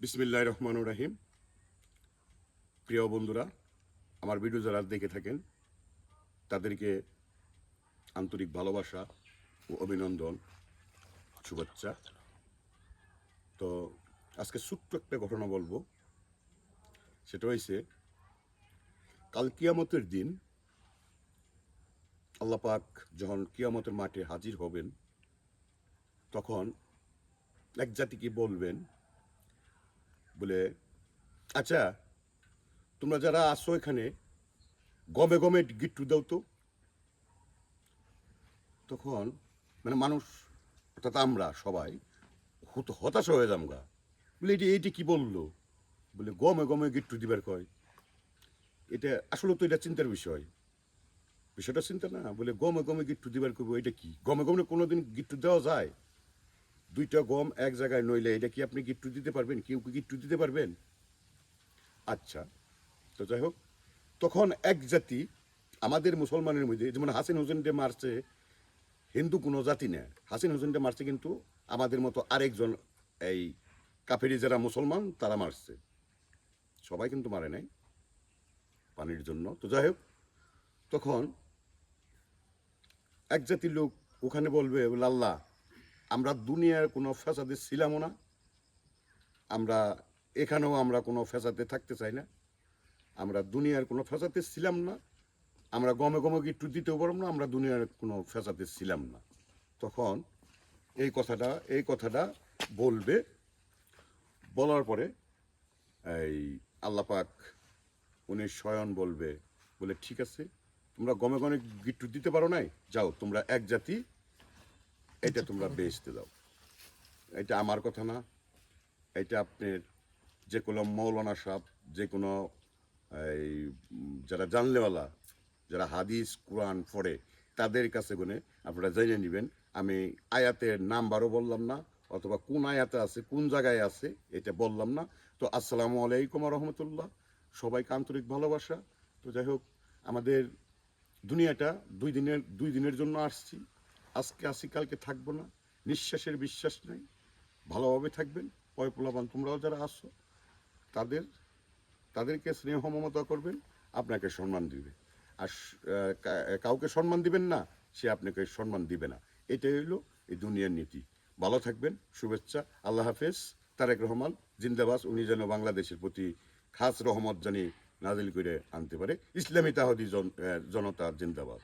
বিসমিল্লাহির রহমানির রহিম। প্রিয় বন্ধুরা, আমার ভিডিও যারা দেখে থাকেন তাদেরকে আন্তরিক ভালোবাসা ও অভিনন্দন, শুভেচ্ছা। তো আজকে ছোট্ট একটা ঘটনা বলবো। সেটা হয়েছে, কাল কিয়ামতের দিন আল্লাহ পাক যখন কিয়ামতের মাঠে হাজির হবেন, তখন এক জাতিকে বলবেন, বলে, আচ্ছা তোমরা যারা আসো এখানে গমে গমে গিট্টু দাও তো। তখন মানে মানুষ, অর্থাৎ আমরা সবাই হতাশ হয়ে যাম গা। বলে এইটি কি বললো? বলে গমে গমে গিট্টু দিবার কয়। এটা আসলে তো এটা চিন্তার বিষয়, বিষয়টা চিন্তা না। বলে গমে গমে গিট্টু দিবার কইব, এটা কি? গমে গমে কোনোদিন গিট্টু দেওয়া যায়? দুইটা গম এক জায়গায় নইলে এটা কি আপনি গিট্টু দিতে পারবেন? কেউ কি গিট্টু দিতে পারবেন? আচ্ছা, তো যাই হোক, তখন এক জাতি আমাদের মুসলমানের মধ্যে, যেমন হাসিন হোসেনকে মারছে হিন্দু কোনো জাতি না, হাসিন হোসেনকে মারছে কিন্তু আমাদের মতো আরেকজন এই কাফেরি যারা মুসলমান তারা মারছে, সবাই কিন্তু মারে নাই পানির জন্য। তো যাই হোক, তখন এক জাতির লোক ওখানে বলবে, আল্লাহ আমরা দুনিয়ার কোনো ফ্যাসাদে ছিলামও না, আমরা এখানেও আমরা কোনো ফ্যাসাদে থাকতে চাই না, আমরা দুনিয়ার কোনো ফ্যাসাদে ছিলাম না, আমরা গমে গমে একটু দিতেও পারব না, আমরা দুনিয়ার কোনো ফ্যাসাদে ছিলাম না। তখন এই কথাটা বলবে, বলার পরে এই আল্লাহ পাক উনি স্বয়ং বলবে, বলে ঠিক আছে তোমরা গমে গমে গিট্টু দিতে পারো নাই, যাও তোমরা এক জাতি, এটা তোমরা বেচতে দাও। এটা আমার কথা না, এটা আপনার যে কোনো মৌলানা সাহেব, যে কোনো এই যারা জানলেওয়ালা, যারা হাদিস কোরআন পড়ে তাদের কাছে গুনে আপনারা জেনে নেবেন। আমি আয়াতের নাম্বারও বললাম না, অথবা কোন আয়াতে আছে কোন জায়গায় আছে এটা বললাম না। তো আসসালামু আলাইকুম রহমতুল্লাহ, সবাইকে আন্তরিক ভালোবাসা। তো যাই হোক, আমাদের দুনিয়াটা দুই দিনের জন্য আসছি, আজকে আসি কালকে থাকবো না, নিঃশ্বাসের বিশ্বাস নেই। ভালোভাবে থাকবেন, পয় পোলাপান তোমরাও যারা আসো তাদের তাদেরকে স্নেহ মমতা করবেন, আপনাকে সম্মান দিবে। আর কাউকে সম্মান দিবেন না, সে আপনাকে সম্মান দিবে না। এটাই হইল এই দুনিয়ার নীতি। ভালো থাকবেন, শুভেচ্ছা, আল্লাহ হাফেজ। তারেক রহমান জিন্দাবাদ। উনি যেন বাংলাদেশের প্রতি খাস রহমত জানি নাজিল করে আনতে পারে। ইসলামী তাহাদি জনতা জিন্দাবাদ।